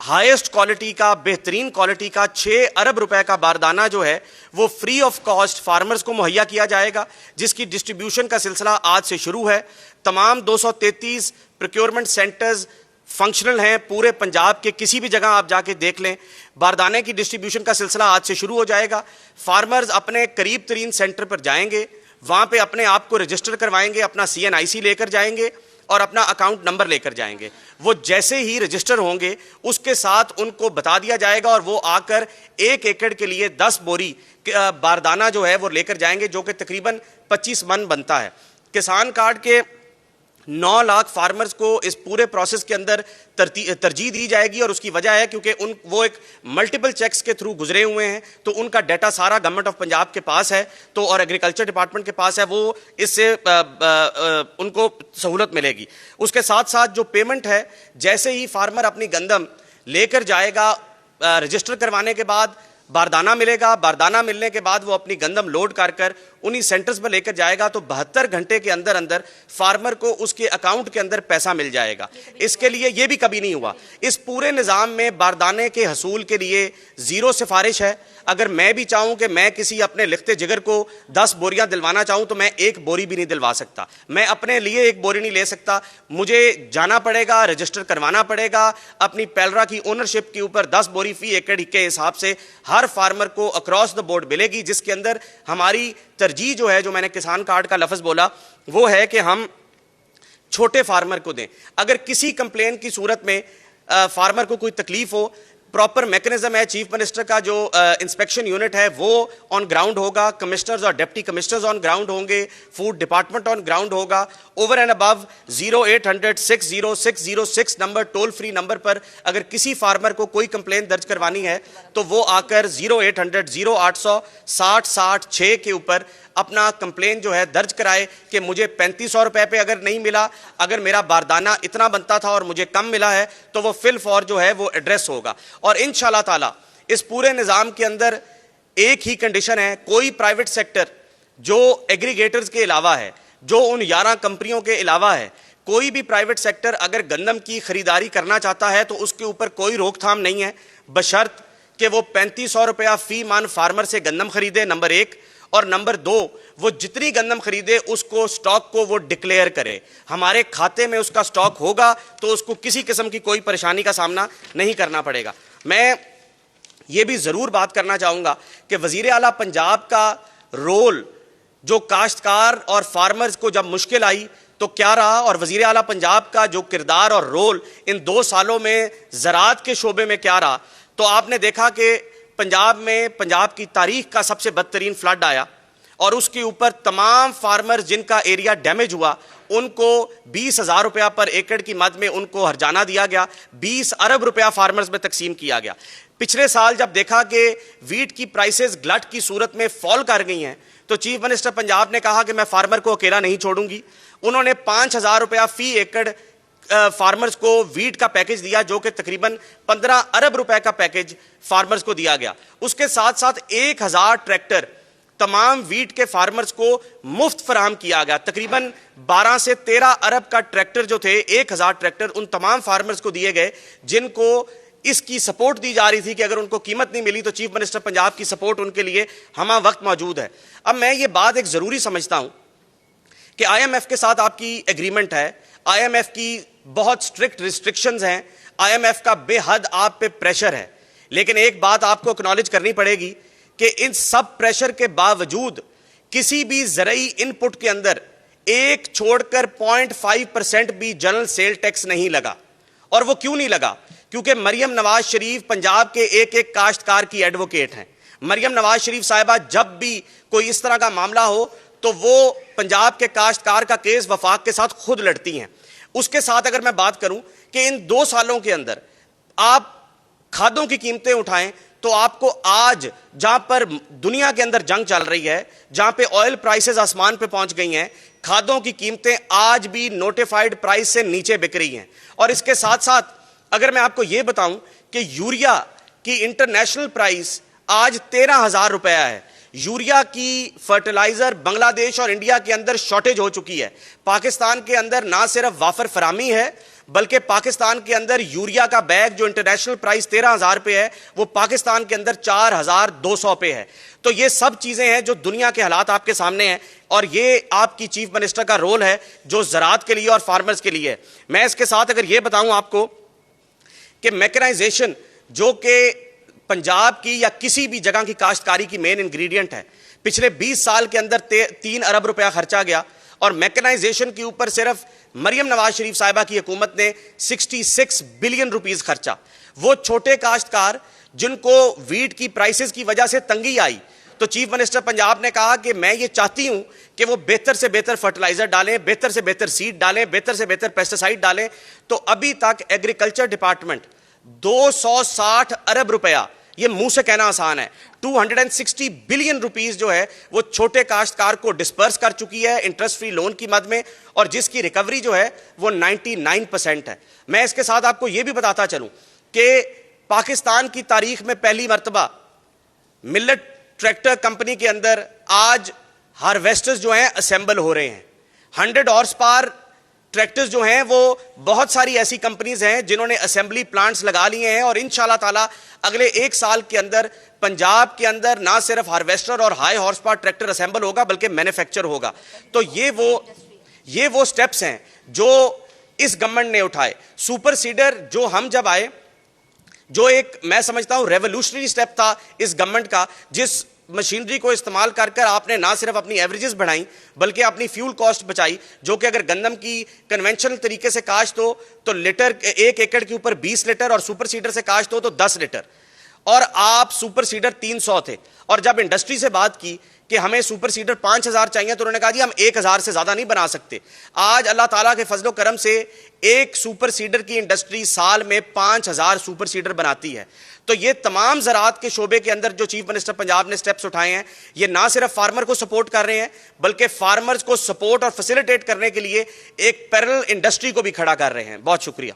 Highest quality का, बेहतरीन quality का 6 अरब रुपए का बारदाना जो है वो फ्री ऑफ कॉस्ट फार्मर्स को मुहैया किया जाएगा, जिसकी डिस्ट्रीब्यूशन का सिलसिला आज से शुरू है। तमाम 233 प्रोक्योरमेंट सेंटर्स फंक्शनल हैं पूरे पंजाब के, किसी भी जगह आप जाके देख लें। बारदाने की डिस्ट्रीब्यूशन का सिलसिला आज से शुरू हो जाएगा। फार्मर्स अपने करीब तरीन सेंटर पर जाएंगे, वहाँ पे अपने आप को रजिस्टर करवाएंगे, अपना CNIC लेकर जाएंगे और अपना अकाउंट नंबर लेकर जाएंगे। वो जैसे ही रजिस्टर होंगे उसके साथ उनको बता दिया जाएगा और वो आकर 1 एकड़ के लिए 10 बोरी बारदाना जो है वो लेकर जाएंगे, जो कि तकरीबन 25 मन बनता है। किसान कार्ड के 9 लाख फार्मर्स को इस पूरे प्रोसेस के अंदर तरजीह दी जाएगी और उसकी वजह है क्योंकि वो एक मल्टीपल चेक्स के थ्रू गुजरे हुए हैं, तो उनका डाटा सारा गवर्नमेंट ऑफ पंजाब के पास है तो और एग्रीकल्चर डिपार्टमेंट के पास है, वो इससे उनको सहूलत मिलेगी। उसके साथ साथ जो पेमेंट है, जैसे ही फार्मर अपनी गंदम लेकर जाएगा, रजिस्टर करवाने के बाद बारदाना मिलेगा, बारदाना मिलने के बाद वो अपनी गंदम लोड कर उन्हीं सेंटर्स पर लेकर जाएगा, तो 72 घंटे के अंदर अंदर फार्मर को उसके अकाउंट के अंदर पैसा मिल जाएगा। इसके लिए ये भी कभी नहीं हुआ। इस पूरे निज़ाम में बारदाने के हसूल के लिए 0 सिफारिश है। अगर मैं भी चाहूँ कि मैं किसी अपने लिखते जिगर को 10 बोरियां दिलवाना चाहूँ तो मैं 1 बोरी भी नहीं दिलवा सकता, मैं अपने लिए 1 बोरी नहीं ले सकता। मुझे जाना पड़ेगा, रजिस्टर करवाना पड़ेगा, अपनी पैलरा की ओनरशिप के ऊपर 10 बोरी फी एकड़ के हिसाब से हर फार्मर को अक्रॉस द बोर्ड मिलेगी, जिसके अंदर हमारी तरजीह जो है, जो मैंने किसान कार्ड का लफ्ज़ बोला, वो है कि हम छोटे फार्मर को दें। अगर किसी कंप्लेन की सूरत में फार्मर को कोई तकलीफ हो, प्रॉपर मैकेनिज्म है, चीफ मिनिस्टर का जो इंस्पेक्शन यूनिट है वो ऑन ग्राउंड होगा, कमिश्नर्स और डिप्टी कमिश्नर्स ऑन ग्राउंड होंगे, फूड डिपार्टमेंट ऑन ग्राउंड होगा। Over and above 0800 60606 number, toll free number पर अगर किसी फार्मर को कोई कंप्लेन दर्ज करवानी है तो वो आकर 0800 0800 60 60 6 के ऊपर अपना कंप्लेन जो है दर्ज कराए कि मुझे 3500 रुपए पे अगर नहीं मिला, अगर मेरा बारदाना इतना बनता था और मुझे कम मिला है, तो वो फिल फॉर जो है वो एड्रेस होगा। और इंशाल्लाह ताला इस पूरे निज़ाम के अंदर एक ही कंडीशन है, कोई प्राइवेट सेक्टर जो एग्रीगेटर्स के अलावा है, जो उन 11 कंपनियों के अलावा है, कोई भी प्राइवेट सेक्टर अगर गंदम की खरीदारी करना चाहता है तो उसके ऊपर कोई रोकथाम नहीं है, बशर्त कि वो 3500 रुपया फी मन फार्मर से गंदम खरीदे, नंबर 1, और नंबर 2, वो जितनी गंदम खरीदे उसको स्टॉक को वो डिक्लेयर करे। हमारे खाते में उसका स्टॉक होगा तो उसको किसी किस्म की कोई परेशानी का सामना नहीं करना पड़ेगा। मैं ये भी ज़रूर बात करना चाहूँगा कि वज़ीर आला पंजाब का रोल जो काश्तकार और फार्मर्स को जब मुश्किल आई तो क्या रहा, और वज़ीर आला पंजाब का जो किरदार और रोल इन 2 सालों में ज़राअत के शोबे में क्या रहा, तो आपने देखा कि पंजाब में पंजाब की तारीख का सबसे बदतरीन फ्लड आया और उसके ऊपर तमाम फार्मर्स जिनका एरिया डैमेज हुआ उनको 20,000 रुपया पर एकड़ की मद में उनको हर्जाना दिया गया, 20 अरब रुपया फार्मर्स में तकसीम किया गया। पिछले साल जब देखा कि वीट की प्राइसेस ग्लट की सूरत में फॉल कर गई हैं तो चीफ मिनिस्टर पंजाब ने कहा कि मैं फार्मर को अकेला नहीं छोड़ूंगी। उन्होंने 5,000 रुपया फी एकड़ फार्मर्स को वीट का पैकेज दिया, जो कि तकरीबन 15 अरब रुपए का पैकेज फार्मर्स को दिया गया। उसके साथ साथ 1000 ट्रैक्टर तमाम वीट के फार्मर्स को मुफ्त फराहम किया गया। तकरीबन 12 से 13 अरब का ट्रैक्टर जो थे, 1000 ट्रैक्टर उन तमाम फार्मर्स को दिए गए जिनको इसकी सपोर्ट दी जा रही थी कि अगर उनको कीमत नहीं मिली तो चीफ मिनिस्टर पंजाब की सपोर्ट उनके लिए हमा वक्त मौजूद है। अब मैं ये बात एक ज़रूरी समझता हूँ कि IMF के साथ आपकी एग्रीमेंट है, IMF की बहुत स्ट्रिक्ट रिस्ट्रिक्शंस हैं, IMF का बेहद आप पे प्रेशर है, लेकिन एक बात आपको एक्नॉलेज करनी पड़ेगी कि इन सब प्रेशर के बावजूद किसी भी ज़रई इनपुट के अंदर एक छोड़कर 0.5% भी जनरल सेल टैक्स नहीं लगा। और वो क्यों नहीं लगा? क्योंकि मरियम नवाज शरीफ पंजाब के एक एक काश्तकार की एडवोकेट हैं। मरियम नवाज शरीफ साहिबा जब भी कोई इस तरह का मामला हो तो वो पंजाब के काश्तकार का केस वफाक के साथ खुद लड़ती हैं। उसके साथ अगर मैं बात करूं कि इन 2 सालों के अंदर आप खादों की कीमतें उठाएं तो आपको आज जहां पर दुनिया के अंदर जंग चल रही है, जहां पे ऑयल प्राइसेस आसमान पे पहुंच गई हैं, खादों की कीमतें आज भी नोटिफाइड प्राइस से नीचे बिक रही हैं। और इसके साथ साथ अगर मैं आपको यह बताऊं कि यूरिया की इंटरनेशनल प्राइस आज 13,000 रुपया है। यूरिया की फर्टिलाइजर बांग्लादेश और इंडिया के अंदर शॉर्टेज हो चुकी है। पाकिस्तान के अंदर ना सिर्फ वाफर फरामी है बल्कि पाकिस्तान के अंदर यूरिया का बैग जो इंटरनेशनल प्राइस 13,000 रुपये है, वो पाकिस्तान के अंदर 4,200 पे है। तो ये सब चीजें हैं जो दुनिया के हालात आपके सामने हैं, और ये आपकी चीफ मिनिस्टर का रोल है जो ज़राअत के लिए और फार्मर्स के लिए है। मैं इसके साथ अगर ये बताऊं आपको कि मैकेनाइजेशन जो कि पंजाब की या किसी भी जगह की काश्तकारी की मेन इंग्रेडिएंट है, पिछले 20 साल के अंदर 3 अरब रुपया खर्चा गया, और मैकेनाइजेशन के ऊपर सिर्फ मरियम नवाज शरीफ साहिबा की हुकूमत ने 66 बिलियन रुपीस खर्चा। वो छोटे काश्तकार जिनको वीट की प्राइसेस की वजह से तंगी आई, तो चीफ मिनिस्टर पंजाब ने कहा कि मैं ये चाहती हूं कि वो बेहतर से बेहतर फर्टिलाइजर डालें, बेहतर से बेहतर सीड डालें, बेहतर से बेहतर पेस्टिसाइड डालें। तो अभी तक एग्रीकल्चर डिपार्टमेंट 260 अरब रुपया, ये मुंह से कहना आसान है, 260 बिलियन रुपीस जो है वो छोटे काश्तकार को डिस्पर्स कर चुकी है इंटरेस्ट फ्री लोन की मद में, और जिसकी रिकवरी जो है वो 99% है। मैं इसके साथ आपको ये भी बताता चलूं कि पाकिस्तान की तारीख में पहली मर्तबा मिलेट ट्रैक्टर कंपनी के अंदर आज हार्वेस्टर्स जो हैं असेंबल हो रहे हैं। 100 हॉर्स पावर ट्रैक्टर्स जो हैं वो बहुत सारी ऐसी कंपनीज हैं जिन्होंने असेंबली प्लांट्स लगा लिए हैं, और इंशाल्लाह ताला अगले 1 साल के अंदर पंजाब के अंदर ना सिर्फ हार्वेस्टर और high horse power tractor assemble होगा बल्कि मैन्युफैक्चर होगा। तो ये वो स्टेप्स हैं जो इस गवर्नमेंट ने उठाए। सुपर सीडर जो हम जब आए, जो एक मैं समझता हूं रेवोल्यूशनरी स्टेप था इस गवर्नमेंट का, जिस मशीनरी को इस्तेमाल कर कर आपने ना सिर्फ अपनी एवरेजेस बढ़ाई बल्कि अपनी फ्यूल कॉस्ट बचाई, जो कि अगर गंदम की कन्वेंशनल तरीके से काश्त हो तो लीटर 1 एकड़ के ऊपर 20 लीटर, और सुपर सीडर से काश्त हो तो 10 लीटर, और आप सुपर सीडर 300 थे। और जब इंडस्ट्री से बात की कि हमें सुपर सीडर 5,000 चाहिए, तो उन्होंने कहा जी हम 1,000 से ज्यादा नहीं बना सकते। आज अल्लाह ताला के फजलो करम से एक सुपर सीडर की इंडस्ट्री साल में 5,000 सुपर सीडर बनाती है। तो ये तमाम ज़राअत के शोबे के अंदर जो चीफ मिनिस्टर पंजाब ने स्टेप्स उठाए हैं, ये ना सिर्फ फार्मर को सपोर्ट कर रहे हैं बल्कि फार्मर्स को सपोर्ट और फैसिलिटेट करने के लिए एक पैरेलल इंडस्ट्री को भी खड़ा कर रहे हैं। बहुत शुक्रिया।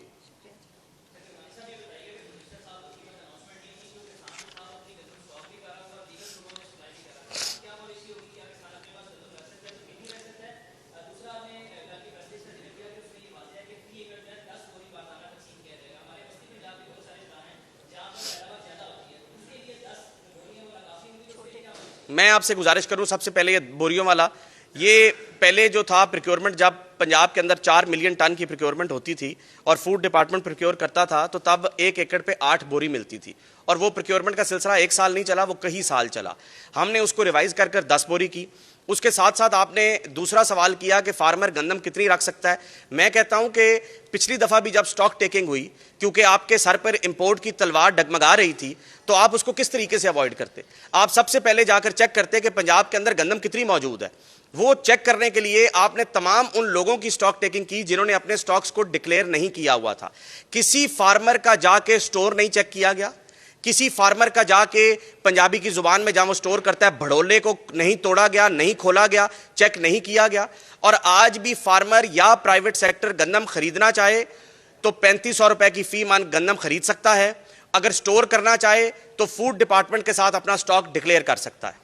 मैं आपसे गुजारिश करूं, सबसे पहले ये बोरियों वाला, ये पहले जो था प्रोक्योरमेंट, जब पंजाब के अंदर 4 मिलियन टन की प्रोक्योरमेंट होती थी और फूड डिपार्टमेंट प्रोक्योर करता था, तो तब 1 एकड़ पे 8 बोरी मिलती थी, और वो प्रोक्योरमेंट का सिलसिला 1 साल नहीं चला, वो कई साल चला। हमने उसको रिवाइज कर 10 बोरी की। उसके साथ साथ आपने दूसरा सवाल किया कि फार्मर गंदम कितनी रख सकता है। मैं कहता हूं कि पिछली दफ़ा भी जब स्टॉक टेकिंग हुई, क्योंकि आपके सर पर इंपोर्ट की तलवार डगमगा रही थी, तो आप उसको किस तरीके से अवॉइड करते? आप सबसे पहले जाकर चेक करते कि पंजाब के अंदर गंदम कितनी मौजूद है। वो चेक करने के लिए आपने तमाम उन लोगों की स्टॉक टेकिंग की जिन्होंने अपने स्टॉक्स को डिक्लेयर नहीं किया हुआ था। किसी फार्मर का जाके स्टोर नहीं चेक किया गया, किसी फार्मर का जाके पंजाबी की जुबान में जहां वो स्टोर करता है भड़ोले को नहीं तोड़ा गया, नहीं खोला गया, चेक नहीं किया गया। और आज भी फार्मर या प्राइवेट सेक्टर गंदम खरीदना चाहे तो 3500 रुपए की फी मान गंदम खरीद सकता है। अगर स्टोर करना चाहे तो फूड डिपार्टमेंट के साथ अपना स्टॉक डिक्लेयर कर सकता है।